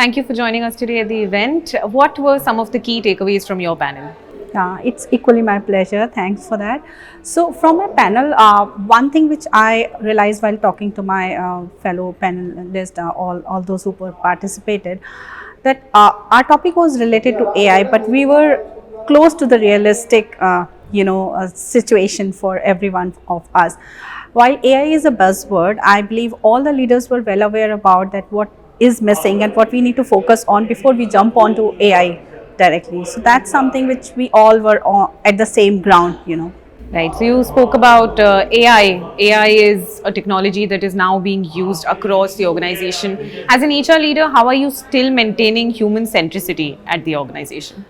Thank you for joining us today at the event. What were some of the key takeaways from your panel? It's equally my pleasure. Thanks for that. So from my panel, one thing which I realized while talking to my fellow panelists, all those who participated, that our topic was related to AI, but we were close to the realistic, situation for everyone of us. While AI is a buzzword, I believe all the leaders were well aware about that what is missing and what we need to focus on before we jump onto AI directly. So that's something which we all were at the same ground. Right. So you spoke about AI. AI is a technology that is now being used across the organization. As an HR leader, how are you still maintaining human centricity at the organization?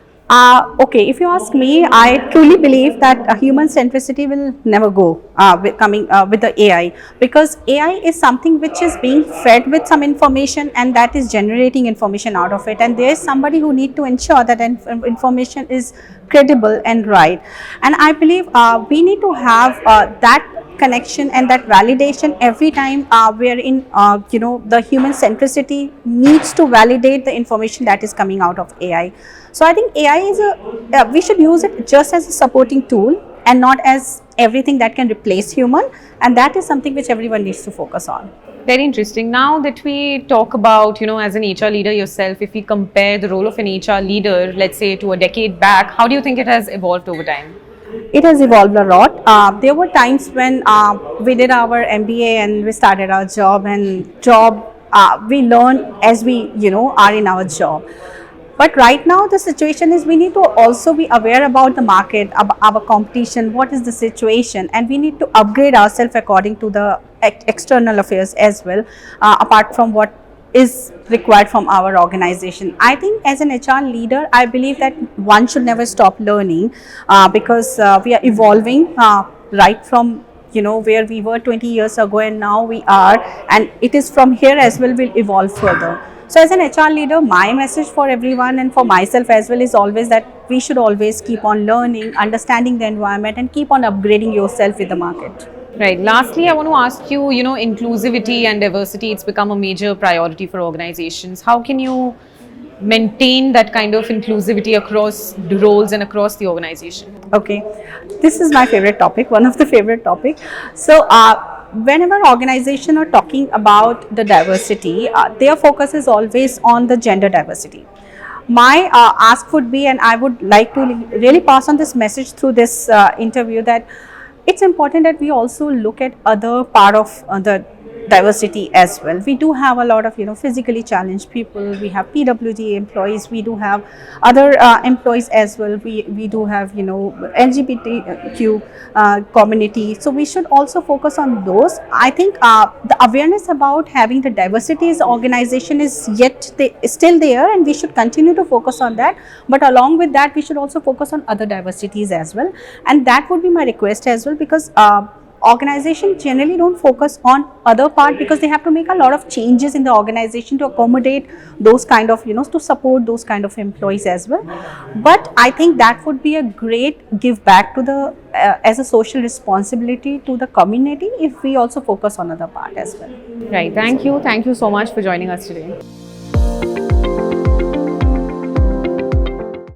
Okay, if you ask me, I truly believe that human centricity will never go with the AI, because AI is something which is being fed with some information and that is generating information out of it, and there is somebody who need to ensure that information is credible and right. And I believe we need to have that connection and that validation every time wherein the human centricity needs to validate the information that is coming out of AI. So I think AI is we should use it just as a supporting tool and not as everything that can replace human, and that is something which everyone needs to focus on. Very interesting. Now that we talk about, as an HR leader yourself, if we compare the role of an HR leader, let's say to a decade back, how do you think it has evolved over time? It has evolved a lot. There were times when we did our MBA and we started our job, and we learn as we are in our job. But right now the situation is we need to also be aware about the market, our competition, what is the situation, and we need to upgrade ourselves according to the external affairs as well, apart from what is required from our organization. I think as an HR leader, I believe that one should never stop learning, because we are evolving right from where we were 20 years ago and now we are, and it is from here as well will evolve further. So as an HR leader, my message for everyone and for myself as well is always that we should always keep on learning, understanding the environment, and keep on upgrading yourself with the market. Right. Lastly, I want to ask you, inclusivity and diversity, it's become a major priority for organizations. How can you maintain that kind of inclusivity across the roles and across the organization? Okay, this is my favorite topic, one of the favorite topic. So whenever organization are talking about the diversity, their focus is always on the gender diversity. My ask would be, and I would like to really pass on this message through this interview, that it's important that we also look at other part of the diversity as well. We do have a lot of physically challenged people, we have PWD employees, we do have other employees as well, we do have LGBTQ community, so we should also focus on those. I think the awareness about having the diversity as organization is still there, and we should continue to focus on that, but along with that we should also focus on other diversities as well, and that would be my request as well, because organization generally don't focus on other part, because they have to make a lot of changes in the organization to accommodate those kind of to support those kind of employees as well. But I think that would be a great give back to the as a social responsibility to the community if we also focus on other part as well. Right. Thank you so much for joining us today.